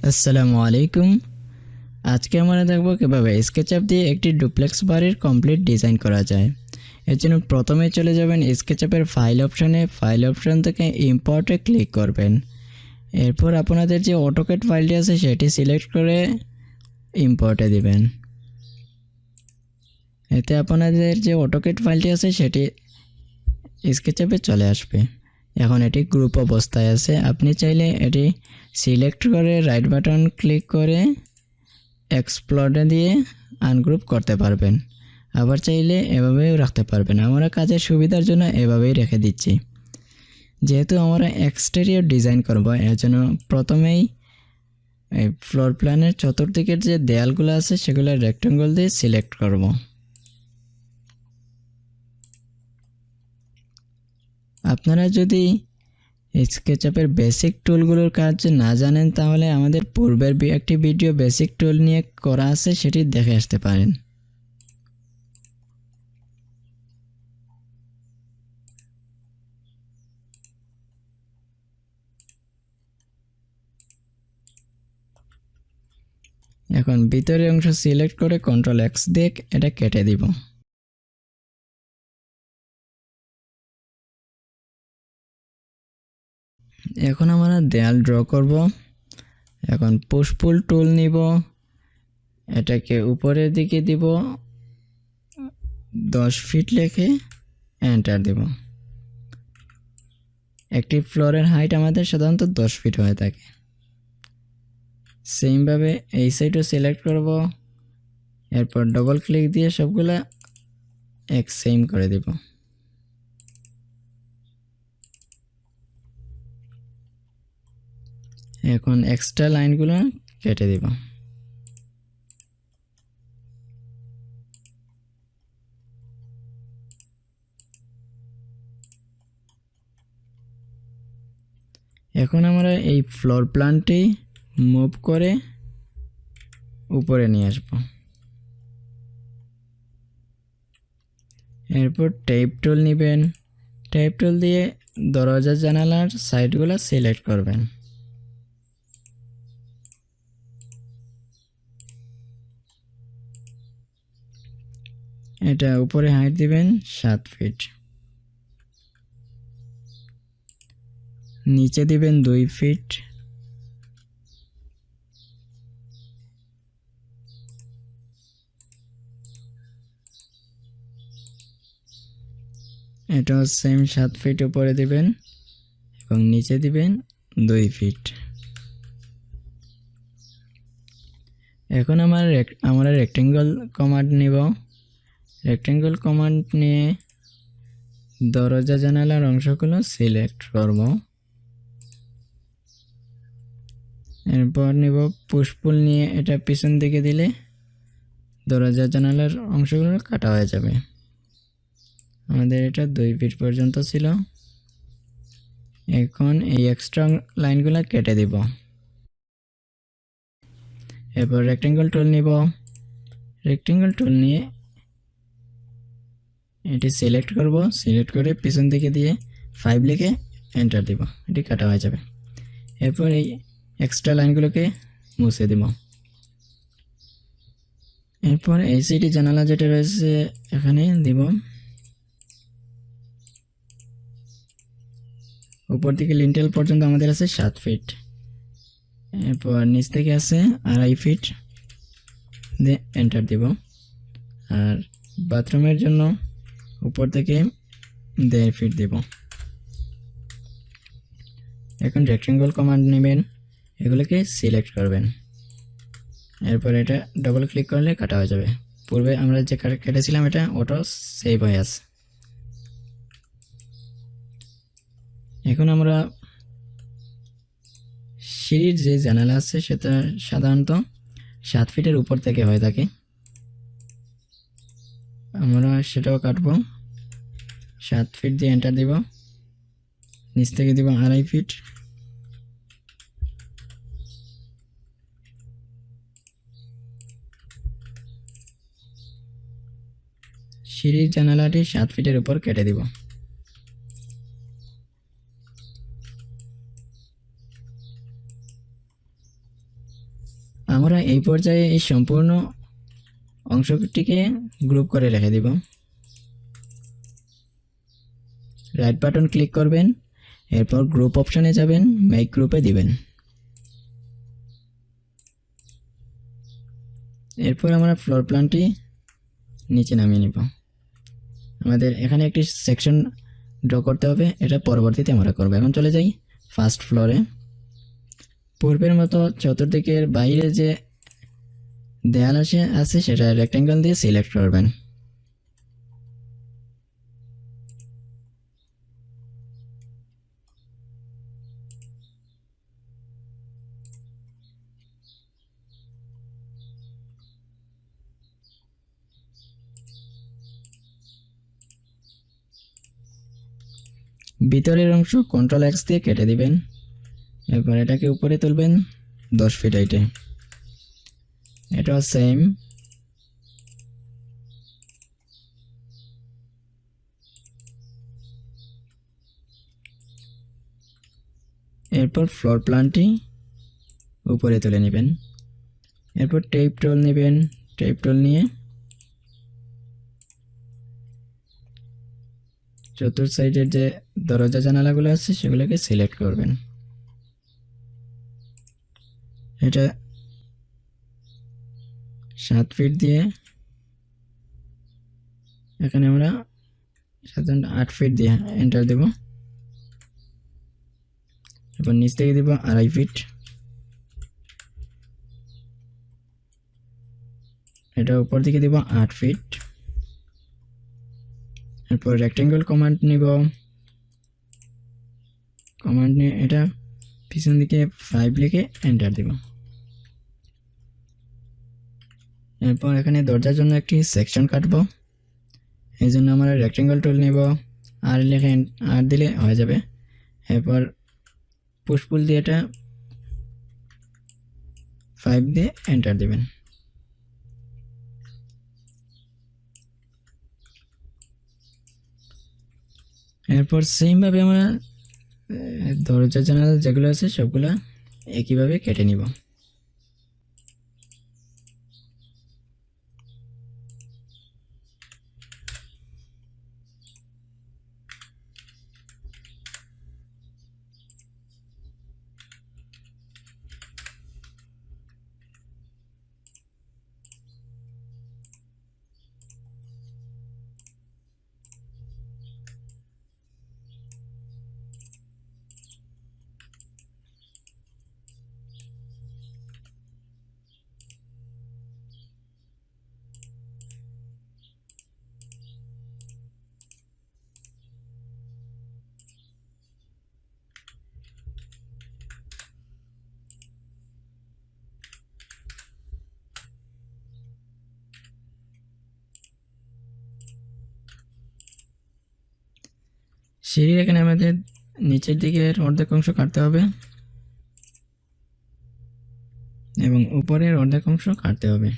আসসালামু আলাইকুম। আজকে আমরা দেখব কিভাবে স্কেচআপ দিয়ে একটি ডুপ্লেক্স বাড়ির কমপ্লিট ডিজাইন করা যায়। এর জন্য প্রথমে চলে যাবেন স্কেচআপের ফাইল অপশনে, ফাইল অপশন থেকে ইম্পোর্টে ক্লিক করবেন। এরপর আপনাদের যে অটোক্যাড ফাইলটি আছে সেটি সিলেক্ট করে ইম্পোর্টে দিবেন। এতে আপনাদের যে অটোক্যাড ফাইলটি আছে সেটি স্কেচআপে চলে আসবে। এখন এটি গ্রুপ অবস্থায় আছে। আপনি চাইলে এটি সিলেক্ট করে রাইট বাটন ক্লিক করে এক্সপ্লোরে দিয়ে আনগ্রুপ করতে পারবেন। আবার চাইলে এভাবেও রাখতে পারবেন। আমরা কাজের সুবিধার জন্য এভাবেই রেখে দিচ্ছি। যেহেতু আমরা এক্সটেরিয়র ডিজাইন করব, এর জন্য প্রথমেই এই ফ্লোর প্ল্যানের চতুর্দিকের যে দেয়ালগুলো আছে সেগুলো রেক্টেঙ্গল দিয়ে সিলেক্ট করব। আপনারা যদি স্কেচআপের বেসিক টুলগুলোর কাজ না জানেন তাহলে আমাদের পূর্বের একটি ভিডিও বেসিক টুল নিয়ে করা আছে, সেটি দেখে আসতে পারেন। এখন ভিতরের অংশ সিলেক্ট করে কন্ট্রোল এক্স দিয়ে এটা কেটে দিব। এখন আমরা দেয়াল ড্র করব। এখন পুশ পুল টুল নিব, এটাকে উপরের দিকে দিব, 10 ফিট লিখে এন্টার দেব। একটি ফ্লোরের হাইট আমাদের সাধারণত 10 ফিট হয়ে থাকে। সেমভাবে এই সাইডও সিলেক্ট করব, এরপর ডবল ক্লিক দিয়ে সবগুলা এক সেম করে দেব। এখন এক্সট্রা লাইনগুলো কেটে দেব। এখন আমরা এই ফ্লোর প্ল্যানটি মুভ করে উপরে নিয়ে আসব। এরপর টেপ টুল নেবেন, টেপ টুল দিয়ে দরজা জানালার সাইডগুলো সিলেক্ট করবেন। এটা উপরে হাইট দিবেন 7 ফিট, নিচে দিবেন 2 ফিট, এটাও সেম 7 ফিট উপরে দিবেন এবং নিচে দিবেন 2 ফিট। এখন আমরা রেক্টেঙ্গল কমান্ড নিব। রেক্টেঙ্গল কমান্ড নিয়ে দরজা জানালার অংশগুলো সিলেক্ট করব। এরপর নিব পুশ পুল নিয়ে এটা পিছন দিকে দিলে দরজা জানালার অংশগুলো কাটা হয়ে যাবে। আমাদের এটা 2 ফিট পর্যন্ত ছিল। এখন এই এক্সট্রা লাইনগুলো কেটে দিব। এরপর রেক্টেঙ্গল টুল নিব, রেক্টেঙ্গল টুল নিয়ে এটি সিলেক্ট করব, সিলেক্ট করে পিছন দিকে দিয়ে 5 লিখে এন্টার দিব। এটি কাটা হয়ে যাবে। এরপর এই এক্সট্রা লাইনগুলোকে মুছে দিব। এরপর এই সাইডে জানালা যেটা রয়েছে এখানে দিব। উপর থেকে লিন্টেল পর্যন্ত আমাদের আছে 7 ফিট, এরপর নিচ থেকে আছে 2.5 ফিট দিয়ে এন্টার দিব। আর বাথরুমের জন্য উপর থেকে 1.5 ফিট দেব। এখন রেক্টেঙ্গল কমান্ড নেবেন, এগুলোকে সিলেক্ট করবেন। এরপর এটা ডবল ক্লিক করলে কাটা হয়ে যাবে। পূর্বে আমরা যে কেটেছিলাম এটা অটো সেভ হয়ে আছে। এখন আমরা সিঁড়ির যে জানালা আছে সেটা সাধারণত 7 ফিটের উপর থেকে হয়ে থাকে। আমরা সেটাও কাটবো। 7 ফিট দিয়ে এন্টার দিব, নিচ থেকে দিব 2.5 ফিট। সিঁড়ির জানালাটি 7 ফিটের উপর কেটে দিব। আমরা এই পর্যায়ে এই সম্পূর্ণ অংশটিকে গ্রুপ করে রেখে দিব। রাইট বাটন ক্লিক করবেন, এরপর গ্রুপ অপশনে যাবেন, মেক গ্রুপে দিবেন। এরপর আমরা ফ্লোর প্ল্যানটি নিচে নামিয়ে নিব। আমাদের এখানে একটি সেকশন ড্র করতে হবে, এটা পরবর্তীতে আমরা করব। এখন চলে যাই ফার্স্ট ফ্লোরে। পূর্বের মতো চতুর্দিকের বাইরে যে দেয়াল আছে সেটা রেক্ট্যাঙ্গেল দিয়ে সিলেক্ট করবেন। ভিতরের অংশ কন্ট্রোল এক্স দিয়ে কেটে দিবেন। এরপর এটাকে উপরে তুলবেন 10 ফিট হাইটে। এটাও সেম। এরপর ফ্লোর প্ল্যানটি উপরে তুলে নেবেন। এরপর টেপ টুল নেবেন, টেপ টুল নিয়ে চতুর্থ সাইডের যে দরজা জানালাগুলো আছে সেগুলোকে সিলেক্ট করবেন। এটা 7 ফিট দিয়ে এখানে আমরা সাধারণত 8 ফিট দিয়ে এন্টার দেব। এরপর নিচ থেকে দেব 2.5 ফিট। এটা উপর দিকে দেব 8 ফিট। এরপর রেক্ট্যাঙ্গেল কমান্ড নিব, কমান্ড নিয়ে এটা পিছন দিকে 5 লিখে এন্টার দেব। এরপর এখানে দরজার জন্য একটি সেকশন কাটবো, এই জন্য আমরা রেক্ট্যাঙ্গেল টুল নিব, আর লিখে আর দিলে হয়ে যাবে। এরপর পুশ পুল দিয়ে এটা 5 দিয়ে এন্টার দিবেন। এরপর সেমভাবে আমরা দরজা জানালা যেগুলো আছে সবগুলো একইভাবে কেটে নিব। সিঁড়ির এখানে আমাদের নিচের দিকের অর্ধেক অংশ কাটতে হবে এবং উপরের অর্ধেক অংশ কাটতে হবে।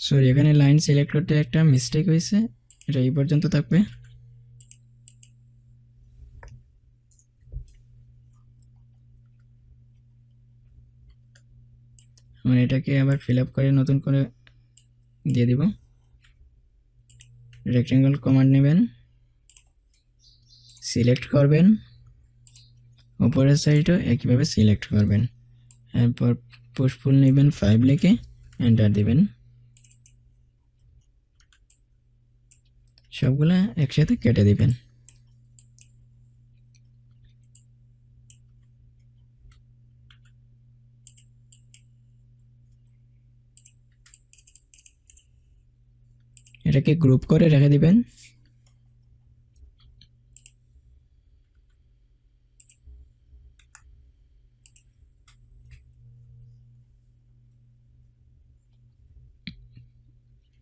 সরি, এখানে লাইন সিলেক্ট করতে একটা মিস্টেক হয়েছে, এটা এই পর্যন্ত থাকবে। আমরা এটাকে আবার ফিল আপ করে নতুন করে দিয়ে দিব। রেক্ট্যাঙ্গেল কমান্ড নেবেন, সিলেক্ট করবেন, উপরের সাইডও একইভাবে সিলেক্ট করবেন। এরপর পুশ পুল নেবেন, 5 লিখে এন্টার দিবেন। সবগুলা একসাথে কেটে দিবেন। এটাকে গ্রুপ করে রেখে দিবেন।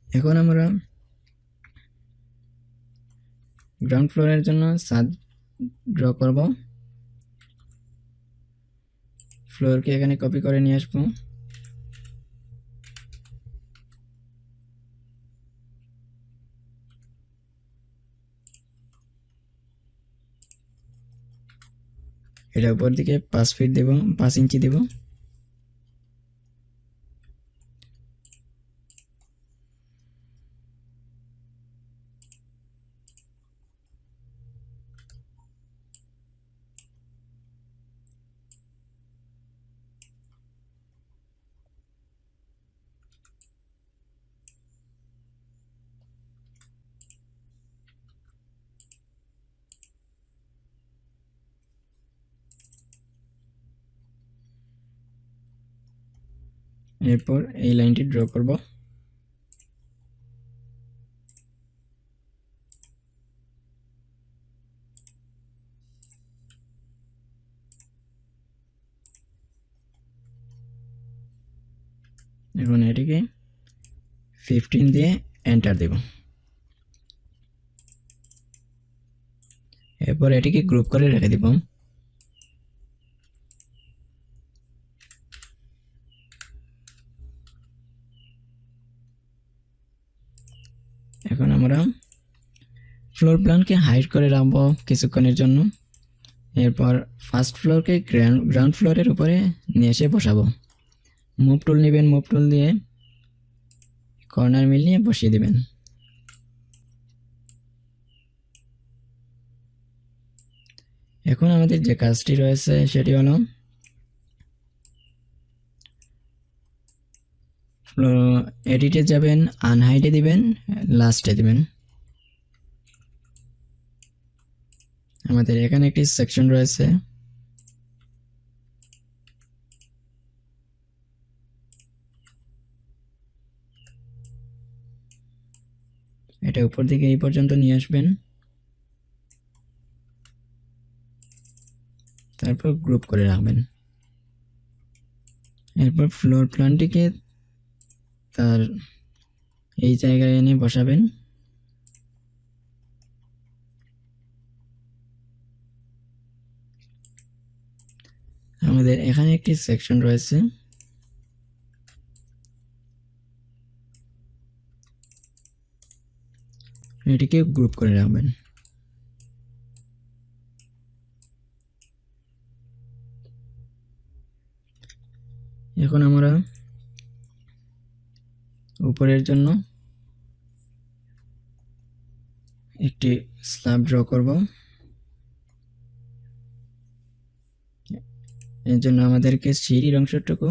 এখন আমরা গ্রাউন্ড ফ্লোরের জন্য ছাদ ড্র করব। ফ্লোরকে এখানে কপি করে নিয়ে আসবো। এটা উপর দিকে 5 ফিট দেব, 5 ইঞ্চি দেব। এরপর এই লাইনটি ড্র করব। এখন এটিকে 15 দিয়ে এন্টার দেব। এরপর এটিকে গ্রুপ করে রেখে দেব। এখন আমরা ফ্লোর প্ল্যানকে হাইড করে রাখবো কিছুক্ষণের জন্য। এরপর ফার্স্ট ফ্লোরকে গ্রাউন্ড ফ্লোরের উপরে নিয়ে এসে বসাবো। মুভ টুল নেবেন, মুভ টুল দিয়ে কর্নার মিলিয়ে বসিয়ে দিবেন। এখন আমাদের যে কাজটি রয়েছে সেটি হলো এডিটে যাবেন, আনহাইডে দিবেন, লাস্টে দিবেন। আমাদের এখানে একটি সেকশন রয়েছে, এটা উপর দিকে এই পর্যন্ত নিয়ে আসবেন। তারপর গ্রুপ করে রাখবেন। এরপর ফ্লোর প্ল্যানটিকে তার এই জায়গায় এনে বসাবেন। আমাদের এখানে একটি সেকশন রয়েছে, এটিকে গ্রুপ করে রাখবেন। এখন আমরা উপরের জন্য একটি স্ল্যাব ড্র করব। এর জন্য আমাদেরকে সিঁড়ির অংশটুকু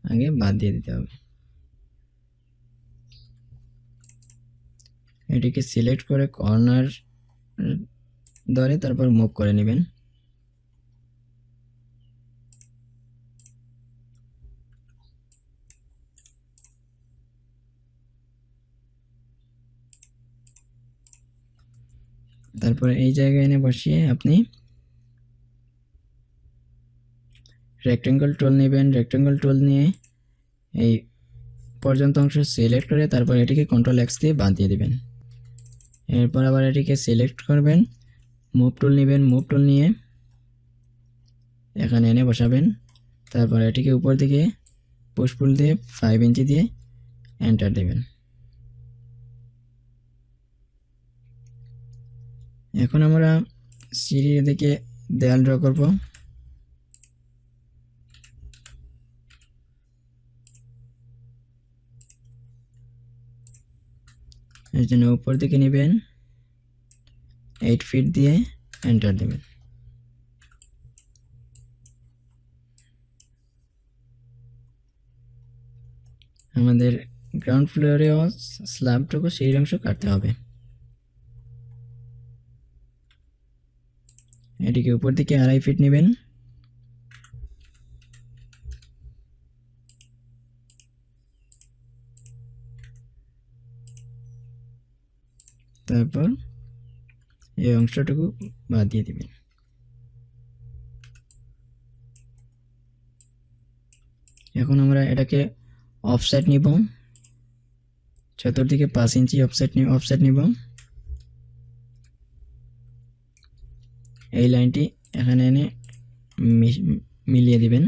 আগে বাদ দিয়ে দিতে হবে। এটিকে সিলেক্ট করে কর্নার ধরে তারপর মুভ করে নেবেন। তারপরে এই জায়গায় এনে বসিয়ে আপনি রেক্টেঙ্গল টুল নেবেন। রেক্টেঙ্গল টুল নিয়ে এই পর্যন্ত অংশ সিলেক্ট করে তারপর এটিকে কন্ট্রোল এক্স দিয়ে বাদ দিয়ে দিবেন। এরপর আবার এটিকে সিলেক্ট করবেন, মুভ টুল নেবেন, মুভ টুল নিয়ে এখানে এনে বসাবেন। তারপর এটিকে উপর দিকে পুশ পুল দিয়ে 5 ইঞ্চি দিয়ে এন্টার দেবেন। এখন আমরা সিঁড়ির দিকে দেয়াল ড্র করব। এর জন্য উপর দিকে নেবেন, 8 ফিট দিয়ে এন্টার দেবেন। আমাদের গ্রাউন্ড ফ্লোরেও স্ল্যাবটুকু সেই অংশ কাটতে হবে। এটিকে উপর দিকে 2.5 ফিট নেবেন। তারপর এই অংশটুকু বাদ দিয়ে দিবেন। এখন আমরা এটাকে অফসেট নিব, চতুর্দিকে 5 ইঞ্চি অফসেট নিব। এই লাইনটি এখানে এনে মিলিয়ে দিবেন।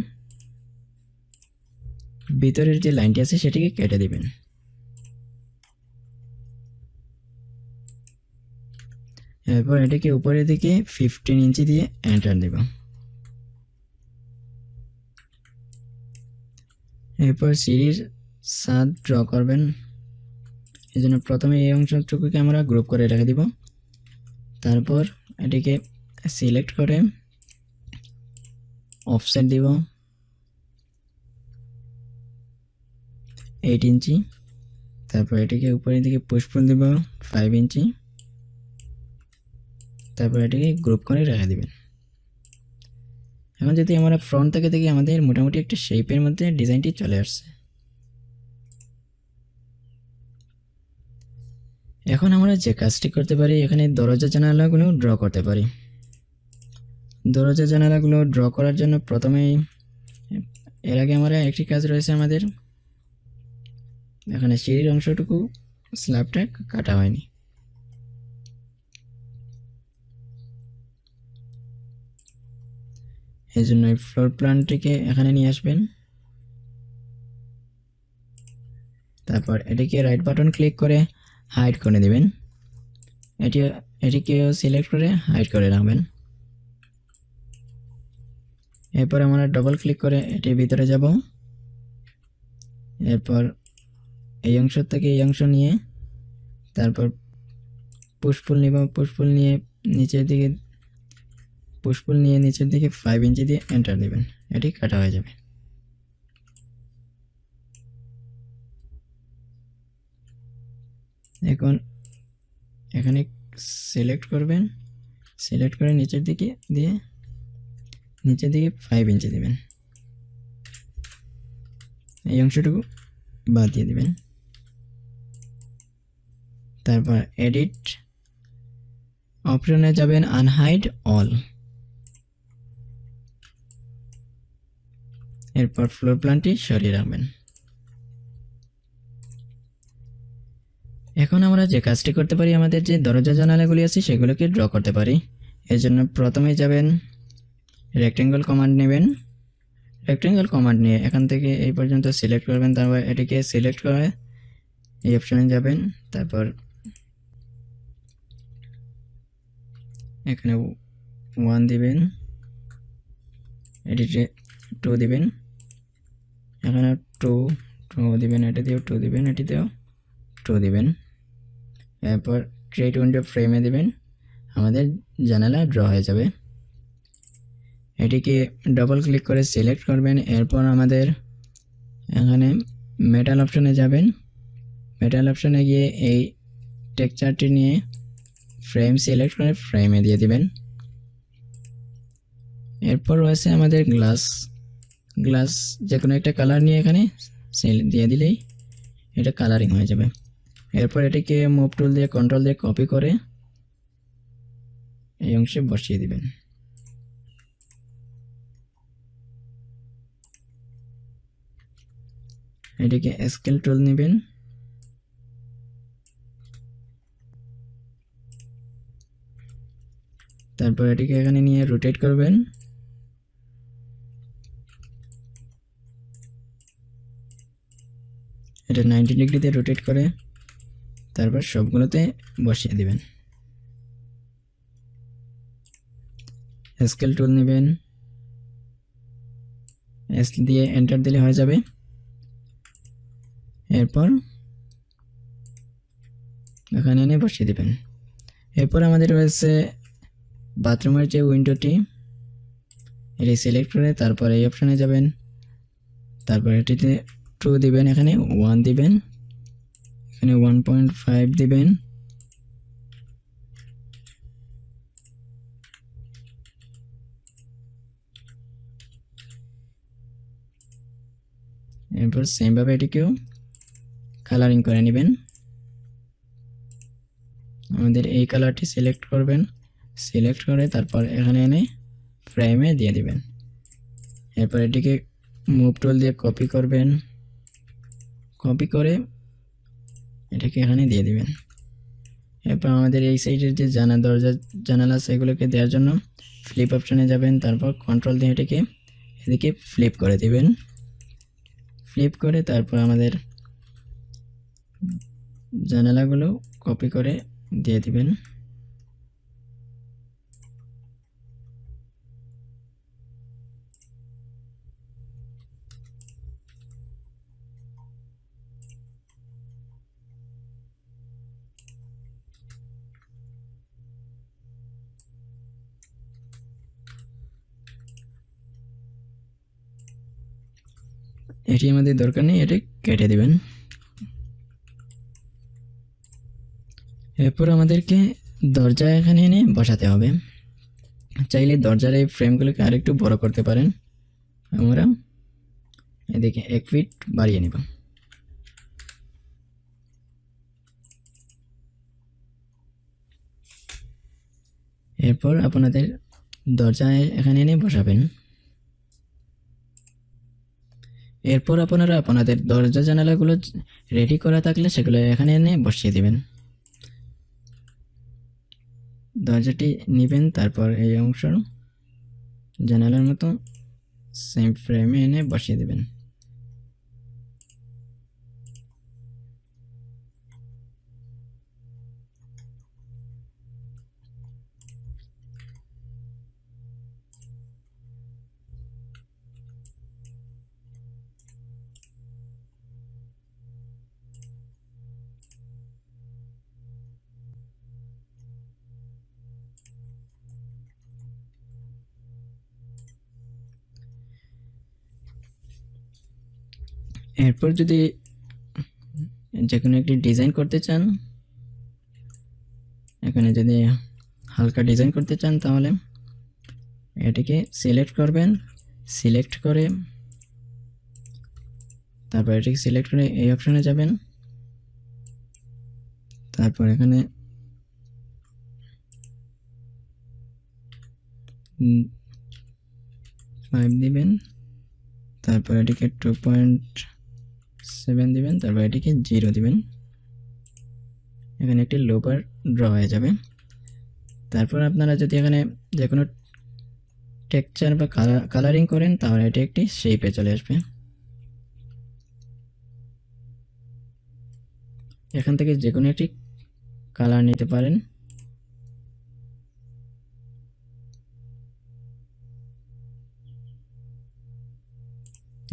ভিতরের যে লাইনটি আছে সেটিকে কেটে দিবেন। এরপর এটাকে উপরের দিকে 15 ইঞ্চি দিয়ে এন্টার দেব। এরপর সিঁড়ির ছাদ ড্র করবেন। এই জন্য প্রথমে এই অংশটুকুকে আমরা গ্রুপ করে রেখে দিব। তারপর এটিকে সিলেক্ট করে অফসেট দিব 8 ইঞ্চি। তারপর এটিকে উপরের দিকে পুশ পুল দিব 5 ইঞ্চি। তারপর এটিকে গ্রুপ করে রেখে দিবেন। এখন যদি আমরা ফ্রন্ট থেকে দেখি আমাদের মোটামুটি একটা শেপের মধ্যে ডিজাইনটি চলে আসছে। এখন আমরা যে কাজটি করতে পারি, এখানে দরজা জানালাগুলো ড্র করতে পারি। দরজা জানালাগুলো ড্র করার জন্য প্রথমেই এর আগে আমরা একটি কাজ রয়েছে আমাদের, এখানে সিঁড়ির অংশটুকু স্ল্যাবটা কাটা হয়নি। এই জন্য এই ফ্লোর প্ল্যানটিকে এখানে নিয়ে আসবেন। তারপর এটিকে রাইট বাটন ক্লিক করে হাইড করে দেবেন। এটিকেও সিলেক্ট করে হাইড করে রাখবেন। এরপর আমরা ডবল ক্লিক করে এটির ভিতরে যাব। এরপর এই অংশ থেকে এই অংশ নিয়ে তারপর পুশপুল নিব। পুশপুল নিয়ে নিচের দিকে 5 ইঞ্চি দিয়ে এন্টার দেবেন। এটি কাটা হয়ে যাবে। এখন এখানে সিলেক্ট করবেন, সিলেক্ট করে নিচের দিকে 5 ইঞ্চি দেবেন। এই অংশটুকু বাদ দিয়ে দিবেন। তারপর এডিট অপশনে যাবেন, আনহাইড অল। এরপর ফ্লোর প্ল্যানটি সরিয়ে রাখবেন। এখন আমরা যে কাজটি করতে পারি, আমাদের যে দরজা জানালাগুলি আছে সেগুলোকে ড্র করতে পারি। এর জন্য প্রথমে যাবেন, রেক্টেঙ্গল কমান্ড নেবেন। রেক্টেঙ্গল কমান্ড নিয়ে এখান থেকে এই পর্যন্ত সিলেক্ট করবেন। তারপর এটিকে সিলেক্ট করে এই অপশনে যাবেন। তারপর এখানে 1 দিবেন, এটিতে 2 দিবেন, এখানে 2 দিবেন, এটিতেও 2 দিবেন, এটিতেও 2 দিবেন। এরপর ক্রিয়েট উইন্ডো ফ্রেমে দিবেন। আমাদের জানালা ড্র হয়ে যাবে। এটিকে ডবল ক্লিক করে সিলেক্ট করবেন। এরপর আমাদের এখানে মেটাল অপশনে যাবেন। মেটাল অপশনে গিয়ে এই টেক্সচারটি নিয়ে ফ্রেম সিলেক্ট করে ফ্রেমে দিয়ে দিবেন। এরপর রয়েছে আমাদের গ্লাস যে কোনো একটা কালার নিয়ে এখানে দিয়ে দিলেই এটা কালারিং হয়ে যাবে। এরপর এটিকে মুভ টুল দিয়ে কন্ট্রোল দিয়ে কপি করে এই অংশে বসিয়ে দিবেন। এটিকে স্কেল টুল নেবেন, তারপর এটিকে এখানে নিয়ে রোটেট করবেন। এটা 90 ডিগ্রিতে রোটেট করে তারপর সবগুলোতে বসিয়ে দিবেন। স্কেল টুল নেবেন, এস দিয়ে এন্টার দিলে হয়ে যাবে। এরপর এখানে এনে বসিয়ে দিবেন। এরপর আমাদের রয়েছে বাথরুমের যে উইন্ডোটি, এটি সিলেক্ট করে তারপর এই অপশনে যাবেন। তারপর এটিতে 2 দিবেন, এখানে 1 দিবেন, এখানে 1.5 দিবেন। এরপর সেমভাবে এটিকেও কালারিং করে নেবেন। আমাদের এই কালারটি সিলেক্ট করবেন, সিলেক্ট করে তারপর এখানে এনে ফ্রেমে দিয়ে দিবেন। এরপর এটিকে মুভ টুল দিয়ে কপি করবেন, কপি করে এটাকে এখানে দিয়ে দিবেন। এরপর আমাদের এই সাইডের যে দরজা জানালা সেগুলোকে দেওয়ার জন্য ফ্লিপ অপশনে যাবেন। তারপর কন্ট্রোল দিয়ে এটিকে এদিকে ফ্লিপ করে দিবেন। ফ্লিপ করে তারপর আমাদের জানালাগুলো কপি করে দিয়ে দিবেন। এটি আমাদের দরকার নেই, এটি কেটে দিবেন। এরপর আমাদেরকে দরজা এখানে এনে বসাতে হবে। চাইলে দরজার এই ফ্রেমগুলোকে আরেকটু বড় করতে পারেন। আমরা এদিকে 1 ফিট বাড়িয়ে নেব। এরপর আপনাদের দরজা এখানে এনে বসাবেন। এরপর আপনারা আপনাদের দরজা জানালাগুলো রেডি করা থাকলে সেগুলো এখানে এনে বসিয়ে দিবেন। দরজাটি নেবেন, তারপর এই অংশ জানালার মতো সেম ফ্রেমে এনে বসিয়ে দেবেন। এরপর যদি যে কোনো একটি ডিজাইন করতে চান, এখানে যদি হালকা ডিজাইন করতে চান তাহলে এটিকে সিলেক্ট করবেন। সিলেক্ট করে তারপর এটিকে সিলেক্ট করে এই অপশনে যাবেন। তারপর এখানে 5 দিবেন, তারপর এটিকে 2.7 দিবেন, তারপর এটিকে 0 দিবেন। এখানে একটি লোবার ড্র হয়ে যাবে। তারপর আপনারা যদি এখানে যে কোনো টেক্সচার বা কালারিং করেন তাহলে এটি একটি শেপে চলে আসবে। এখান থেকে যে কোনো একটি কালার নিতে পারেন।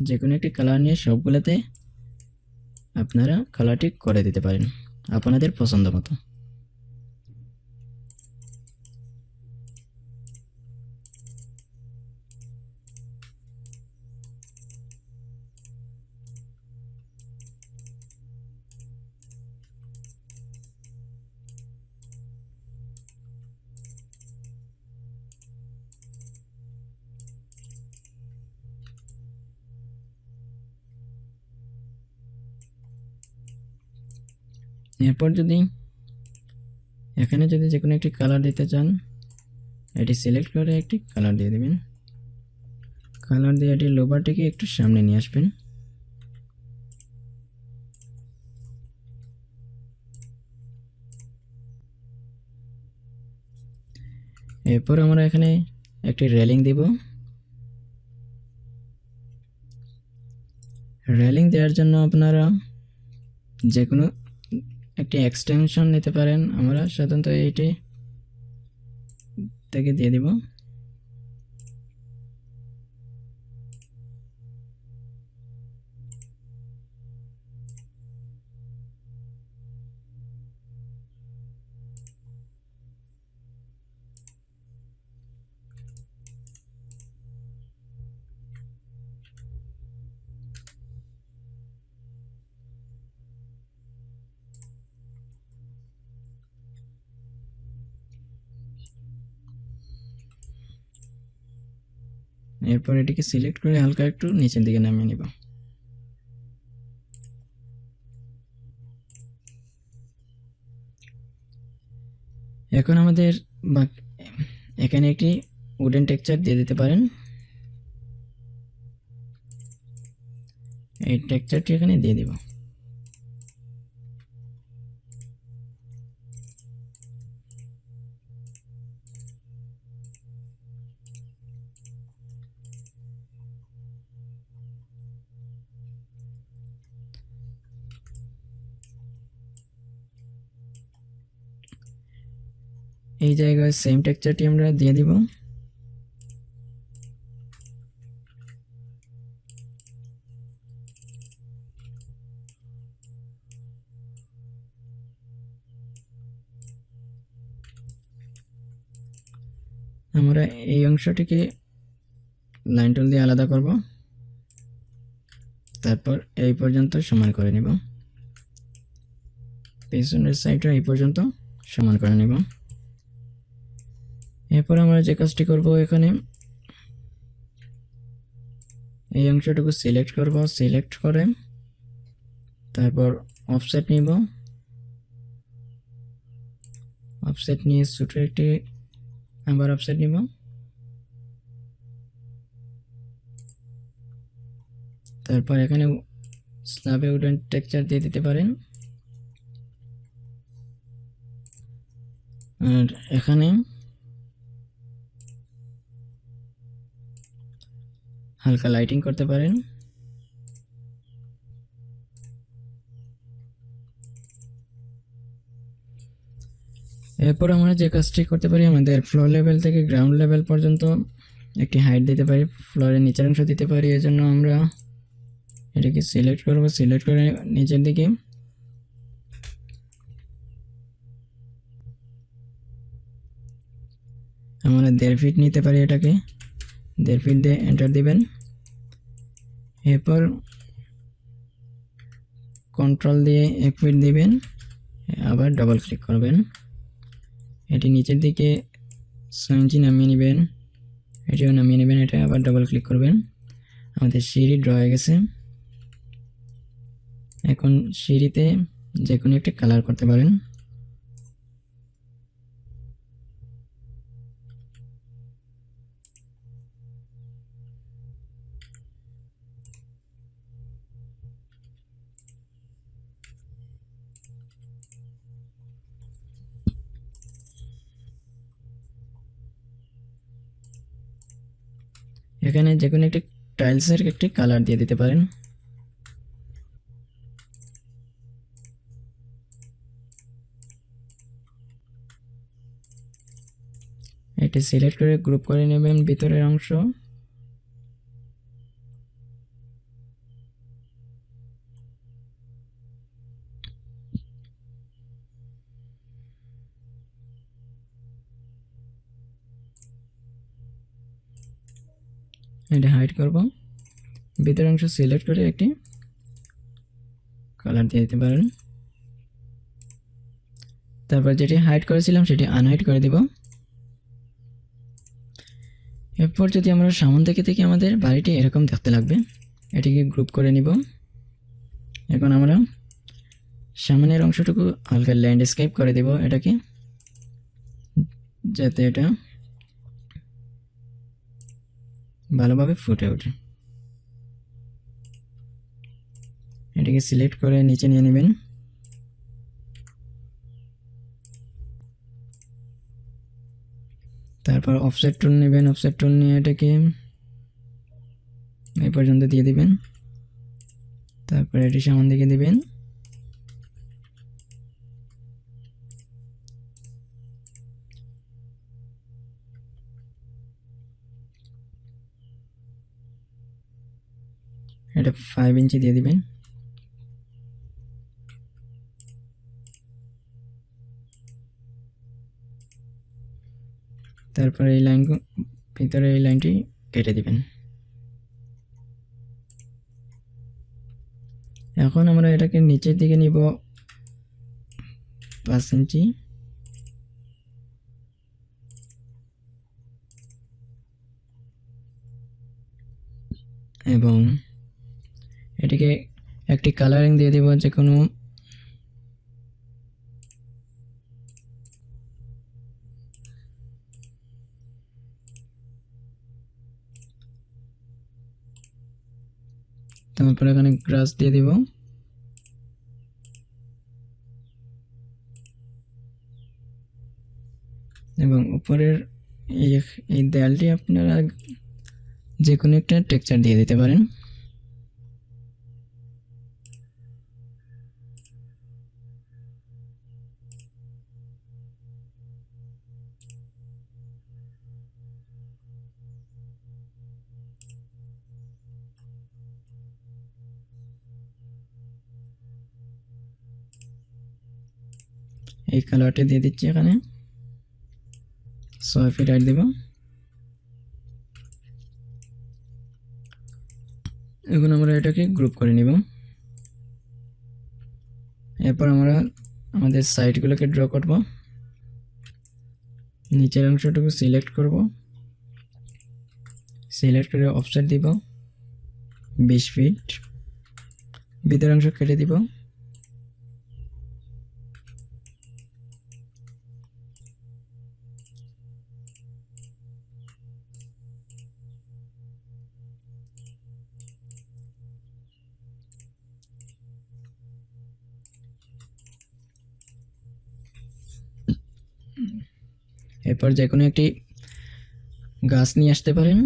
যে কোনো একটি কালার নিয়ে সবগুলোতে আপনারা কালারটি করে দিতে পারেন আপনাদের পছন্দ মতো। এরপর যদি এখানে যদি যে কোনো একটি কালার দিতে চান, এটি সিলেক্ট করে একটি কালার দিয়ে দেবেন। কালার দিয়ে এটি লোবারটিকে একটু সামনে নিয়ে আসবেন। এরপর আমরা এখানে একটি রেলিং দিব। রেলিং দেওয়ার জন্য আপনারা যে কোনো একটি এক্সটেনশন নিতে পারেন। আমরা সাধারণত এইটি থেকে দিয়ে দিব। এরপর এটিকে সিলেক্ট করে হালকা একটু নিচের দিকে নামিয়ে নিব। এখন আমাদের এখানে একটি উডেন টেক্সচার দিয়ে দিতে পারেন। এই টেক্সচারটি এখানে দিয়ে দিব। এই জায়গায় সেম টেক্সচারটি আমরা দিয়ে দিব। আমরা এই অংশটিকে লাইন টুল দিয়ে আলাদা করব। তারপর এই পর্যন্ত সমান করে নিব, পেছনের সাইডটা এই পর্যন্ত সমান করে নিব। এরপর আমরা যে কাজটি করব, এখানে এই অংশটুকু সিলেক্ট করব, সিলেক্ট করে তারপর অফসেট নিব, অফসেট নিয়ে ছোট একটি আবার অফসেট নিব, তারপর এখানে স্ল্যাবে উডেন টেক্সচার দিয়ে দিতে পারেন। আর এখানে হালকা লাইটিং করতে পারেন। এরপর আমরা যে কাজটি করতে পারি, আমাদের ফ্লোর লেভেল থেকে গ্রাউন্ড লেভেল পর্যন্ত একটি হাইট দিতে পারি, ফ্লোরের নিচের অংশ দিতে পারি। এর জন্য আমরা এটাকে সিলেক্ট করব, সিলেক্ট করে নিচের দিকে আমরা 1.5 ফিট নিতে পারি, এটাকে 1.5 ফিট দিয়ে এন্টার দিবেন। এরপর কন্ট্রোল দিয়ে 1 ফিট দিবেন, আবার ডবল ক্লিক করবেন, এটি নিচের দিকে 6 ইঞ্চি নামিয়ে নেবেন, এটিও নামিয়ে নেবেন, এটা আবার ডবল ক্লিক করবেন। আমাদের সিঁড়ি ড্র হয়ে গেছে। এখন সিঁড়িতে যে কোনো একটা কালার করতে পারেন। এখানে যে কোনো একটি টাইলসের একটি কালার দিয়ে দিতে পারেন। এটি সিলেক্ট করে গ্রুপ করে নেবেন ভিতরের অংশ। এটা হাইড করব, ভিতরের অংশ সিলেক্ট করে একটি কালার দিয়ে দিতে পারেন। তারপর যেটি হাইড করেছিলাম সেটি আনহাইড করে দিব। এরপর যদি আমরা সামনে থেকে আমাদের বাড়িটি এরকম দেখতে লাগবে, এটিকে গ্রুপ করে নিব। এখন আমরা সামনের অংশটুকু হালকা ল্যান্ডস্কেপ করে দেব এটাকে, যাতে এটা ভালোভাবে ফুটে ওঠে। এটাকে সিলেক্ট করে নিচে নিয়ে নেবেন। তারপর অফসেট টুল নেবেন, অফসেট টুল নিয়ে এটাকে এই পর্যন্ত দিয়ে দিবেন। তারপর এটি সামন দিকে দিবেন। এটা 5 ইঞ্চি দিয়ে দিবেন। তারপর এই লাইন ভিতরে এই লাইনটি কেটে দিবেন। এখন আমরা এটাকে নিচের দিকে নিব 5 ইঞ্চি, এবং এটিকে একটি কালারিং দিয়ে দেব, যে কোনো তারপর এখানে গ্রাস দিয়ে দিব। এবং উপরের এই দেয়ালটি আপনারা যে কোনো একটা টেক্সচার দিয়ে দিতে পারেন। এই কালারটি দিয়ে দিচ্ছি, এখানে 6 ফিট হাইট দেব। এখন আমরা এটাকে গ্রুপ করে নিব। এরপর আমরা আমাদের সাইডগুলোকে ড্র করব। নিচের অংশটুকু সিলেক্ট করব, সিলেক্ট করে অফসেট দিব 20 ফিট, ভিতরের অংশ কেটে দিব। এরপর যে কোনো একটি গাছ নিয়ে আসতে পারেন।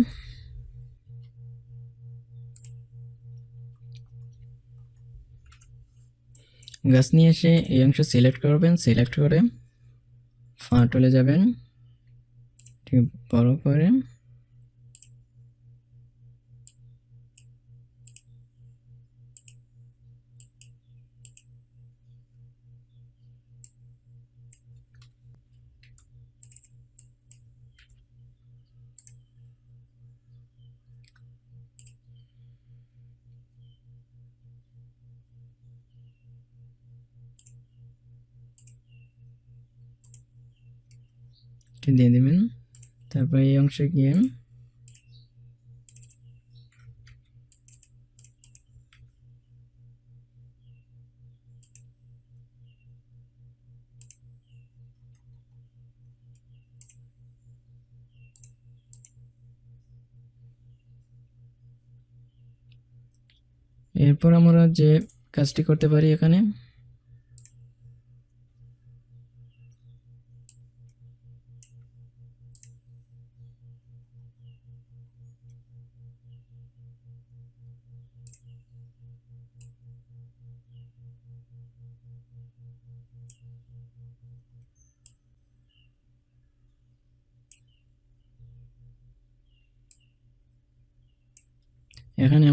গাছ নিয়ে এসে এই অংশ সিলেক্ট করবেন, সিলেক্ট করে ফাঁ টুলে যাবেন, ঠিক বড় করে দিয়ে দেবেন। তারপর এই অংশে গিয়ে এরপর আমরা যে কাজটি করতে পারি, এখানে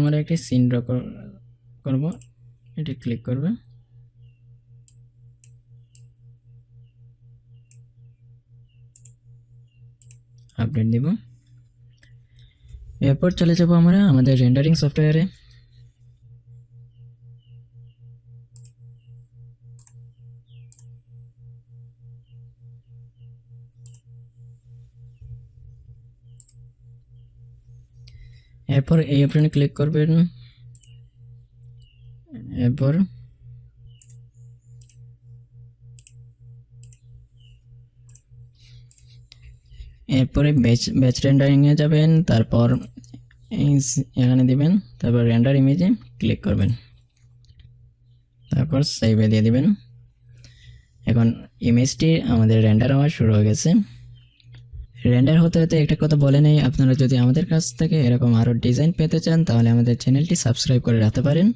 আমরা একটি সিন ড্র করব। এটি ক্লিক করবে, আপডেট দিব। এরপর চলে যাব আমরা আমাদের রেন্ডারিং সফটওয়্যারে। এরপর এই অপশনে ক্লিক করবেন। এরপর এরপরে ব্যাচ রেন্ডারিংয়ে যাবেন, তারপর এখানে দিবেন, তারপর রেন্ডার ইমেজে ক্লিক করবেন, তারপর সেভে দিয়ে দিবেন। এখন ইমেজটি আমাদের রেন্ডার হওয়া শুরু হয়ে গেছে। রেন্ডার হতে হতে একটা কথা বলে নেই, আপনারা যদি আমাদের কাছ থেকে এরকম আরও ডিজাইন পেতে চান তাহলে আমাদের চ্যানেলটি সাবস্ক্রাইব করে রাখতে পারেন।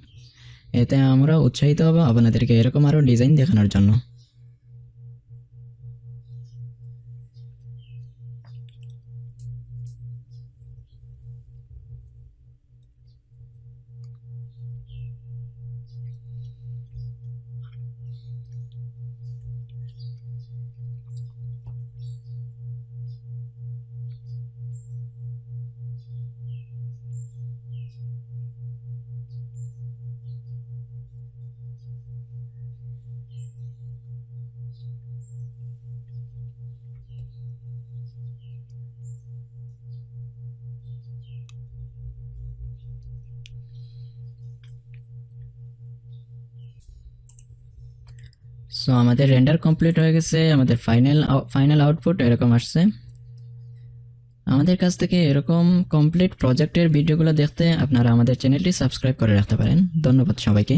এতে আমরা উৎসাহিত হব আপনাদেরকে এরকম আরও ডিজাইন দেখানোর জন্য। সো আমাদের রেন্ডার কমপ্লিট হয়ে গেছে, আমাদের ফাইনাল আউটপুট এরকম আসছে। আমাদের কাছ থেকে এরকম কমপ্লিট প্রজেক্টের ভিডিওগুলো দেখতে আপনারা আমাদের চ্যানেলটি সাবস্ক্রাইব করে রাখতে পারেন। ধন্যবাদ সবাইকে।